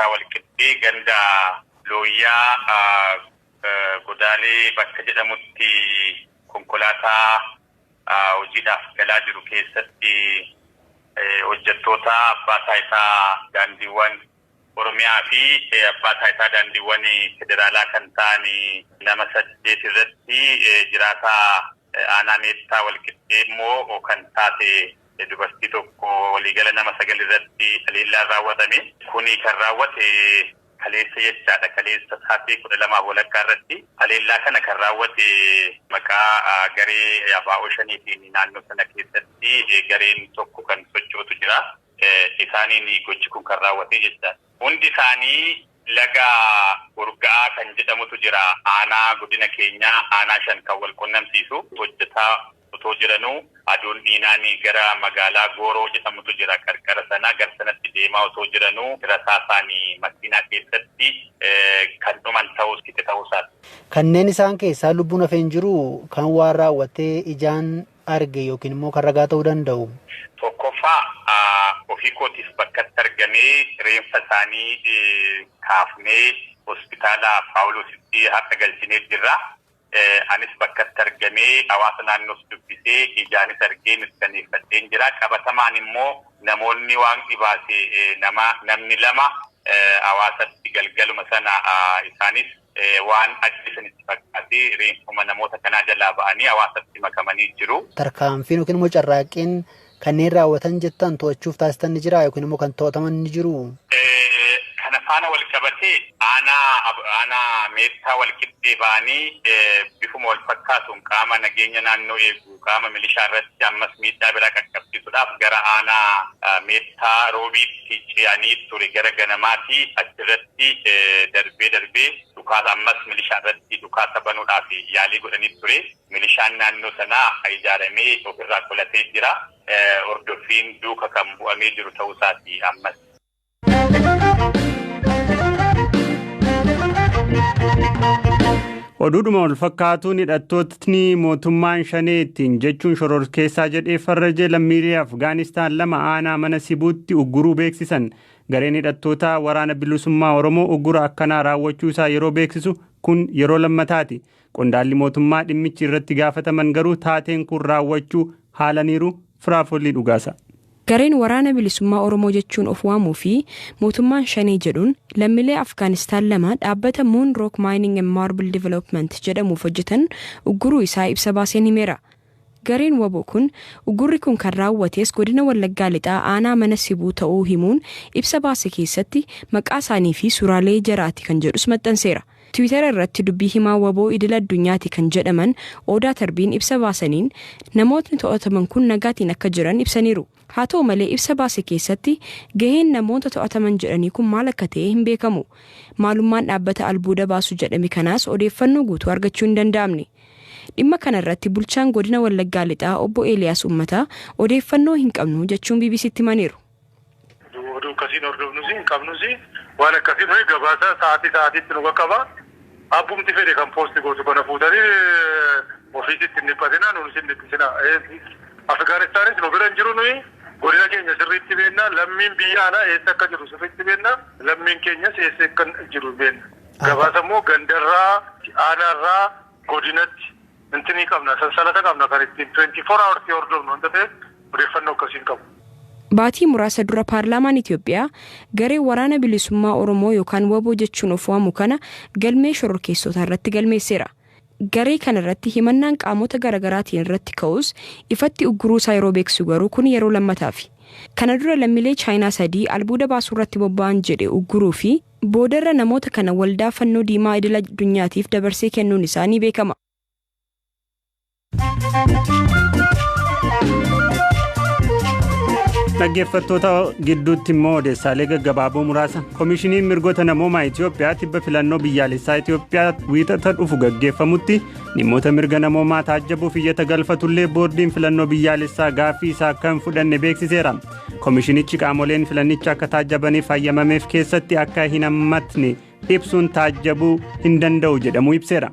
meettaa walqixxee ganda looyyaa godaalee bakka jedhamutti konkolaataa hojiidhaaf galaa jiru keessatti hojjettoota abbaa taayitaa daandiiwwan Oromiyaa fi abbaa taayitaa daandiiwwan federaalaa kan ta'an nama 8 irratti jiraataa aanaa meettaa walqixxee immoo kan taate dubartii tokko waliigala nama 9 irratti haleellaan raawwatame. Kuni kan raawwate kaleessa jechaadha. Kaleessa sa'aatii 12 walakkaa irratti haleellaa kana kan raawwate maqaa garee abaa'oo shaniitiin naannoo sana keessatti gareen tokko kan sochootu jira. Isaaniin gochi kun kan raawwate jechaadha. Hundi isaanii laga urgaa kan jedhamutu jira. Aanaa godina keenyaa aanaa 5 kan wal qunnamsiisu hojjetaa otoo jiranuu aduun dhiinaan gara magaalaa Gooroo jedhamutu jira. Qarqara sana gara sanatti deemaa otoo jiranuu rasaasaanii makiinaa keessatti kan dhuman ta'us itti ta'uusaati. Kanneen isaan keessaa lubbuun hafeen jiru kan waan raawwatee ijaan arge yookiin immoo kan ragaa ta'uu danda'u. Tokkoffaa ofii kootiif bakkatti argamee reenfa isaanii kaafnee hospitaala Paawuloositti harka galchinee jirra. Anis bakkatti argamee hawaasa naannoo dubbisee ijaanis argee mirkaneeffadheen jira. Qabatamaan immoo namoonni waan dhibaase namni 2 hawaasatti galgaluma sana isaanis waan ajjeesanitti fakkaatee reenfuma namoota kanaa jalaa ba'anii hawaasatti makamanii jiru. Tarkaanfiin yookiin immoo carraaqqeen kanneen raawwatan jettan to'achuuf taasisan ni jira yookiin immoo kan to'ataman ni jiru. Kana faana wal qabatee aanaa meettaa walqixxee ba'anii bifuma wal fakkaatuun qaama nageenya naannoo eegu qaama milishaa irratti ammas miidhaa biraa qaqqabsiisuudhaaf gara aanaa meettaa roobiitti ce'anii ture gara ganamaatti achirratti darbee dhukaasa ammas milishaa irratti dhukaasa banuudhaaf yaalii godhanii ture. Milishaan naannoo sanaa ijaaramee ofirraa qolatee jira. Hordoffiin duuka kan bu'amee jiru ta'uusaati ammas. Oduudhuma wal fakkaatuun hidhattootni mootummaan shaneettiin jechuun shororkeessaa jedhee farrajee lammiilee Afgaanistaan 2 aanaa mana Sibuutti ugguruu beeksisan. Gareen hidhattoota waraana bilisummaa Oromoo uggura akkanaa raawwachuu isaa yeroo beeksisu kun yeroo lammataati. Qondaalli mootummaa dhimmichi irratti gaafataman garuu taateen kun raawwachuu haalaniiru. Firaafolii Dhugaasa. Gareen waraana bilisummaa Oromoo jechuun of waamuu fi mootummaan shanee jedhuun lammiilee Afgaanistaan 2 dhaabbata Moon Rock Mining and Marble Development jedhamuuf hojjetan ugguruu isaa ibsa baaseen himeera. Gareen waboo kun uggurri kun kan raawwates godina Wallaggaa Lixaa aanaa mana Sibuu ta'uu himuun ibsa baase keessatti maqaa isaanii fi suuraalee jaraati kan jedhus maxxanseera. Twitter irratti dubbii himaa waboo idil addunyaati kan jedhaman Odaa Tarbiin ibsa baasaniin namootni to'ataman kun nagaatiin akka jiran ibsaniiru. Haa ta'u malee ibsa baase keessatti gaheen namoota to'ataman jedhanii kun maal akka ta'e hin beekamu. Maalummaan dhaabbata albuuda baasu jedhame kanaas odeeffannoo guutuu argachuu hin danda'amne. Dhimma kana irratti bulchaan godina Wallaggaa Lixaa obbo Eeliyaas Ummataa odeeffannoo hin qabnu jechuun BBCtti himaniiru. Oduu akkasiin hordofnusi hin qabnusi waan akkasiin ho'i gabaasa sa'aatiitti nu qaqqaba. Abbumti fedhe kan poosti gootu kana fuudhanii ofiisitti hin dhiphatinaa nuunis hin dhiphisinaa. Afgaanistaanis nu bira hin jiru nuyi godina keenya sirriitti beennaa lammiin biyya alaa eessa akka jiru sirriitti beennaa lammiin keenyas eessa akka jiru beenna. Gabaasa immoo gandarraa aanaarraa godinatti intinii qabna sansalata qabna kan ittiin 24 hours hordofnu wanta ta'eef odeeffannoo akkasiin qabu. Baatii muraasa dura paarlaamaan Itoophiyaa garee waraana bilisummaa Oromoo yookaan waboo jechuun of waamu kana galmee shororkeessotaa irratti galmeesseera. Garee kana irratti himannaan qaamota garaagaraatiin irratti ka'us ifatti ugguruu isaa yeroo beeksisu garuu kun yeroo lammataafi. Kana dura lammiilee Chaayinaa 3 albuuda baasuu irratti bobba'an jedhe ugguruu fi boodarra namoota kana waldaa fannoo diimaa idil addunyaatiif dabarsee kennuun isaanii beekama. Dhaggeeffattoota gidduutti immoo odeessaalee gaggabaaboo muraasa. Koomishiniin mirgoota namoomaa Itoophiyaa tibba filannoo biyyaalessaa Itoophiyaa wiixata dhufu gaggeeffamutti dhimmoota mirga namoomaa taajjabuuf iyyata galfatullee boordiin filannoo biyyaalessaa gaaffii isaa akka hin fudhanne beeksiseera. Koomishinichi qaamoleen filannicha akka taajjabaniif hayyamameef keessatti akka hin hammatne ibsuun taajjabuu hin danda'u jedhamu ibseera.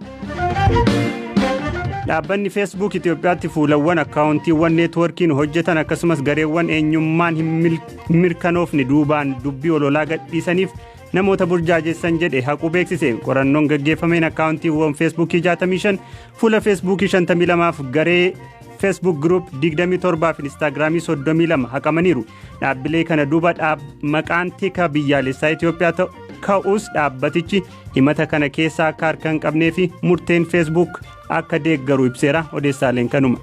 Dhaabbanni Facebook Itoophiyaatti fuulawwan akkaawuntiiwwan neetwoorkiin hojjetan akkasumas gareewwan eenyummaan hin mirkanoofne duubaan dubbii ololaa gadhiisaniif namoota burjaajessan jedhe haquu beeksise. Qorannoon gaggeeffameen akkaawuntiiwwan feesbuukii 65 fuula feesbuukii 52 fi garee Facebook Group 27 fi Instagramii 32 haqamaniiru. Dhaabbilee kana duuba maqaan tika biyyaalessaa Itoophiyaa ka'us dhaabbatichi himata kana keessaa akka harka hin qabnee fi murteen Facebook akka deeggaru ibseera. Odeessaaleen kanuma.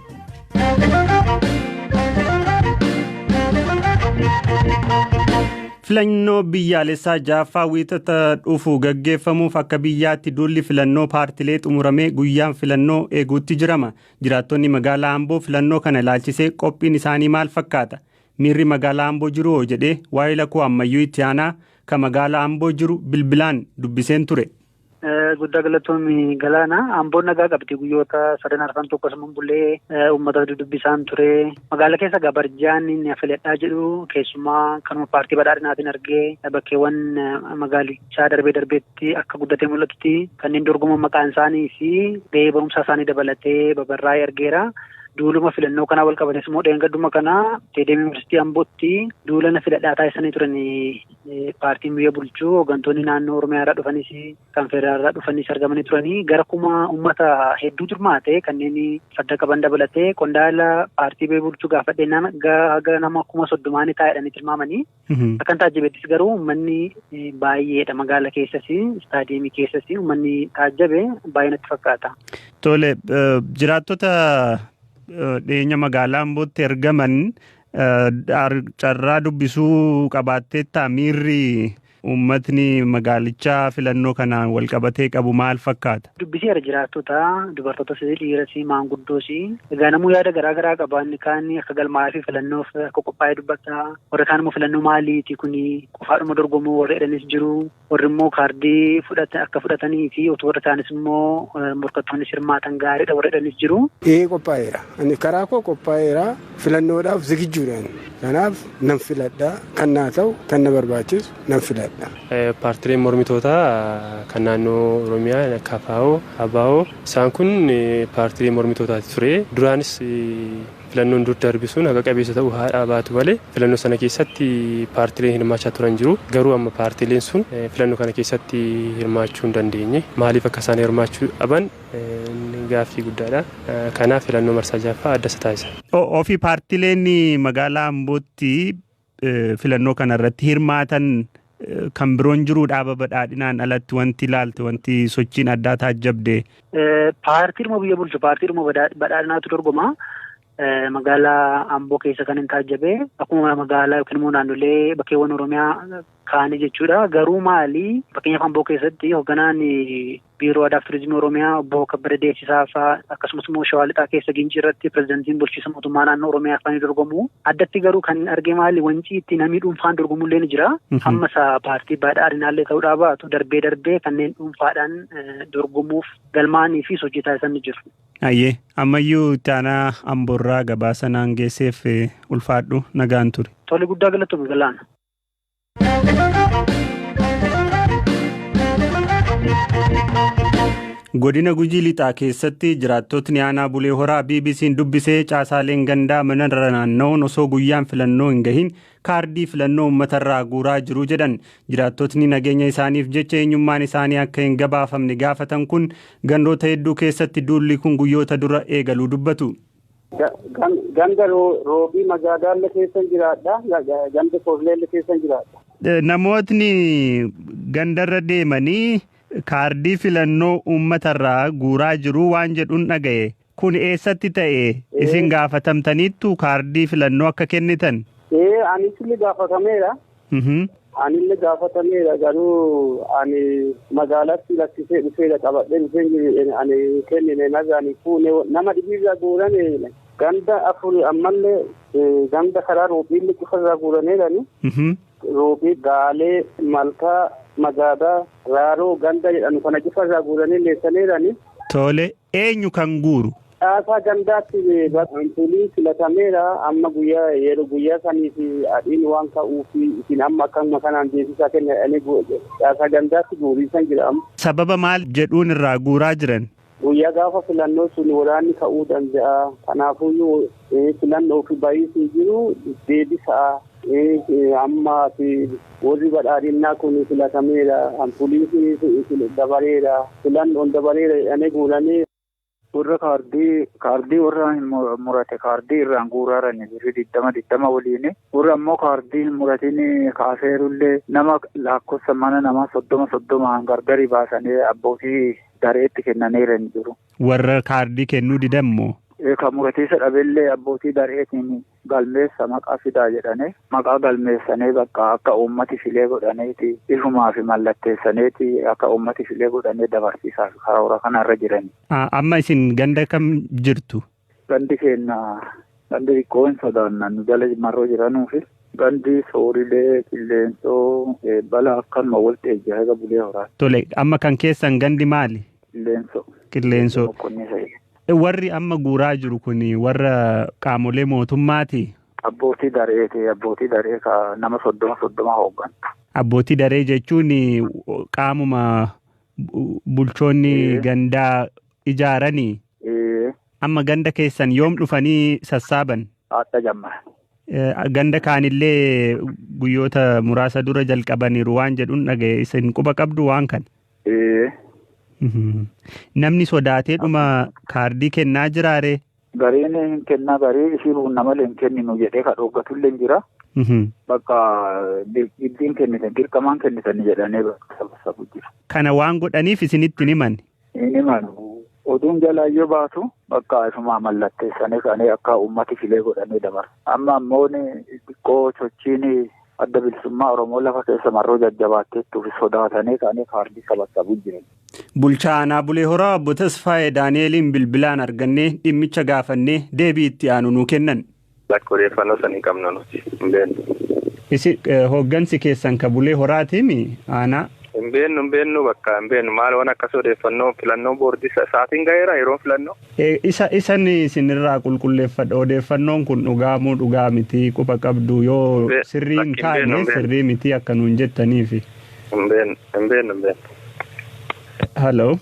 Filannoo biyyaalessaa jaaffaa wiixata dhufu gaggeeffamuuf akka biyyaatti duulli filannoo paartilee xumuramee guyyaan filannoo eeguutti jirama. Jiraattonni magaalaa Amboo filannoo kana ilaalchisee qophiin isaanii maal fakkaata? Miirri magaalaa Amboo jiru hoo jedhee waa'ee lakkoo ammayyuu itti aanaa kan magaalaa Amboo jiru bilbilaan dubbiseen ture. Guddaa galatoomii Galaana Amboon nagaa qabdi guyyoota 3 tokkosumaan bullee uummata dubbisaan ture. Magaalaa keessa gabarjaan inni filadhaa jedhu keessumaa kanuma paartii badhaadhinaatiin argee bakkeewwan magaalichaa darbeetti akka guddatee mul'atutti kanneen dorgoman maqaan isaanii fi gahee barumsaa isaanii dabalatee babarraa'ee argeera. Duuluma filannoo kanaa wal qabates immoo dheengadduma kanaa Teedem Yuunivarsiitii Ambootti duulana filadhaa taasisanii turan paartiin biyya bulchuu hooggantoonni naannoo Oromiyaa irraa dhufanis kan federaalaa irraa dhufanis argamanii turanii gara kuma uummata hedduu turmaate kanneen farda qaban dabalatee qondaala paartii biyya bulchuu gaafadheenaan gara nama 30 taa'edhanii tilmaamanii akkan taajjabettis garuu uummanni baay'eedha magaalaa keessas istaadiyeemii keessas uummanni taajjabe baay'ee natti fakkaata. Tole jiraattota dhiyeenya magaalaa Ambootti ergaman carraa dubbisuu qabaatteetta miirri uummatni magaalichaa filannoo kanaan wal qabatee qabu maal fakkaata? Dubbiseera jiraattota dubartootas dhiiras maanguddoos egaa namuu yaada garaa qaban kaan akka galmaa'aa fi filannoof akka qophaa'ee dubbata warra kaan immoo filannoo maaliiti kuni qofaadhuma dorgomuu warra jedhanis jiru warri immoo kaardii akka fudhatanii fi otoo warra taanis immoo morkattoonni hirmaatan gaariidha warra jedhanis jiru. Qophaa'eera ani karaa koo qophaa'eera filannoodhaaf zigijuudhaan kanaaf nan filadha kan naa ta'u kan na barbaachisu nan filadha. Paartileen mormitootaa kan naannoo Oromiyaa KFO, ABO isaan kun paartilee mormitootaati ture. Duraanis filannoon dur darbisuun haqa qabeessa ta'uu haa baatu malee filannoo sana keessatti paartileen hirmaachaa turan jiru. Garuu amma paartileen sun filannoo kana keessatti hirmaachuu hin dandeenye. Maaliif akka isaan hirmaachuu dhaban gaaffii guddaadha. Kanaaf filannoo marsaa jaffaa adda isa taasisa. Ofii paartileen magaalaa Ambootti filannoo kana irratti hirmaatan kan biroon jiru dhaaba badhaadhinaan alatti wanti ilaalte wanti sochiin addaa taajjabde. Paartiidhuma biyya bulchu paartiidhuma badhaadhinaatu dorgoma. Magaalaa Amboo keessa kan hin taajjabe akkuma magaalaa yookiin immoo naannolee bakkeewwan Oromiyaa kaanii jechuudha. Garuu maali fakkeenyaaf Amboo keessatti hoogganaan biiroo aadaa fi turizimii Oromiyaa obbo Kabbada Deessisaa fa'aa akkasumas immoo Shawaa Lixaa keessa Gincii irratti pirezidantiin bulchiinsa mootummaa naannoo Oromiyaa fa'anii dorgomu. Addatti garuu kan arge maali wanciitti namni dhuunfaan dorgomu illee ni jira. Hamma isaa paartii badhaadhinaallee ta'uudhaa baatu darbee kanneen dhuunfaadhaan dorgomuuf galmaanii fi sochii taasisan ni jiru. Ayyee ammayyuu itti aanaa Amboorraa gabaasa naan geesseef ulfaadhu nagaan ture. Tole guddaa galatoomii Galaana. Godina Gujii Lixaa keessatti jiraattotni aanaa Bulee Horaa BBC'n dubbisee caasaaleen gandaa manarra naanna'uun osoo guyyaan filannoo hin gahin kaardii filannoo uummatarraa guuraa jiru jedhan. Jiraattotni nageenya isaaniif jecha eenyummaan isaanii akka hin gabaafamne gaafatan kun gandoota hedduu keessatti duulli kun guyyoota dura eegaluu dubbatu. Ganda roobii magaalaa keessa jiraadha. Ganda Koofleellee keessa jiraadha. Namootni gandarra deemanii kaardii filannoo uummatarraa guuraa jiru waan jedhuun dhaga'e. Kun eessatti ta'e isin gaafatamtaniittu kaardii filannoo akka kennitan? Anis illee gaafatameera. Anillee gaafatameera garuu ani magaalaatti lakkisee dhufeera qabadhee dhufee ani kennine nagaan fuune nama dhibiirraa guurane ganda afur ammallee ganda karaa roobiillee cufarraa guuraneerani. Roobii Gaalee Malkaa Magaadaa Raaroo ganda jedhamu kana cufarraa guuranii leessaneerani. Tole eenyu kan guuru? Dhaasaa gandaatti fulii filatameera amma yeroo guyyaa sanii fi adiin waan ka'uufi isin amma akkuma kanaan deebisaa kennanii dhaasaa gandaatti guuriisan jira. Sababa maal jedhuun irraa guuraa jiran? Guyyaa gaafa filannoo sun waraanni ka'uu danda'a. Kanaafuu filannoo fi baay'isii jiru deebisaa amma warri badhaadhinnaa kun filatameera poolisiin dabareera filannoon dabareera jedhanii guuranii warra kaardii warra murate kaardii irraan guuraaran birrii 20 waliin warra ammoo kaardii muratiin kaaseerullee nama lakkoofsa mana nama 30 gargari baasanii abbootii dareetti kennaniiran jiru. Warra kaardii kennuu didammoo. Kan muratiisa dhabeellee abbootii dareetiin galmeessa maqaa fidaa jedhanii maqaa galmeessanii bakka akka uummati filee godhaneeti ifumaa fi mallatteessaneeti akka uummati filee godhanee dabarsiisaa fi karoora kanarra jirani. Amma isin ganda kam jirtu? Gandi keenya gandi xiqqoo hin sodaannan jala marroo jiranuufi gandi soorilee qilleensoo bala akkanuma walitti ejjaa bulee horaa. Tole amma kan keessan gandi maali? Qilleensoo. Warri amma guuraa jiru kun warra qaamolee mootummaati. Abbootii daree ka nama 30 hooggan. Abbootii daree jechuun qaamuma bulchoonni gandaa ijaaranii. Amma ganda keessan yoom dhufanii sassaaban? Haadha jammara. Ganda kaanillee guyyoota muraasa dura jalqabaniiru waan jedhuun dhagaye isin quba qabdu waan kan. Namni sodaatee dhuma kaardii kennaa jiraare. Gariin hin kennaa garii isiin namalee hin kenninu jedhee ka dhooggatullee jira. Bakka dirqiin kennitan dirqamaan kennitan jedhanii sababu jira. Kana waan godhaniif isinitti himan. Hin himan. Oduun jalaayyoo baatu bakka isumaa mallatteessanii kaanii akka uummati filee godhanii dabarsa. Amma ammoo xiqqoo sochiin adda bilisummaa Oromoo lafa keessa marroo jajjabaatteettuuf sodaatanii kaanii kaardii sababu jiran. Bulchaa aanaa Bulee Horaa obbo Tasfaayee Daani'eliin bilbilaan argannee dhimmicha gaafannee deebii itti aanu nuu kennan. Lakkoofannoo sanii qabna nuti hin beeknu. Hooggansi keessan ka Bulee Horaatiimi aanaa. Hin beeknu bakka hin beeknu maal waan akkas odeeffannoo filannoo boordii sa'aatiin gaheera yeroo filannoo. Isan isinirraa qulqulleeffadha odeeffannoon kun dhugaamuu dhugaa miti quba qabdu yoo sirrii hin taane sirrii miti akka nuun jettaniifi. Hin beeknu. Hello.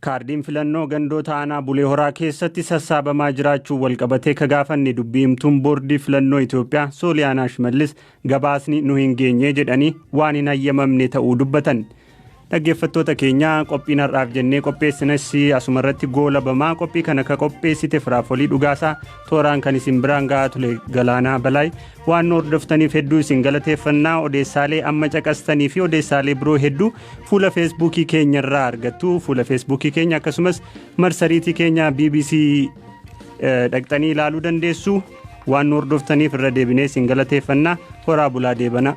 Kaardiin filannoo gandoota aanaa Bulee Horaa keessatti sassaabamaa jiraachuu walqabatee ka gaafanne dubbii himtuun boordii filannoo Itoophiyaa Sooliyaanaa Shimallis gabaasni nu hin geenye jedhanii waan hin hayyamamne ta'uu dubbatan. Dhaggeeffattoota keenyaa qophiin har'aaf jennee qopheessinas asumarratti goolabamaa qophii kana ka qopheessite Firaafolii Dhugaasaa tooraan kan isin biraan gahaa ture Galaanaa Balaay waan hordoftaniif hedduu isin galateeffannaa odeessaalee amma caqastanii fi odeessaalee biroo hedduu fuula feesbuukii keenyarraa argattu fuula feesbuukii keenya akkasumas marsariitii keenya BBC dhaqxanii ilaaluu dandeessu waan hordoftaniif irra deebinee isin galateeffannaa horaa bulaa deebana.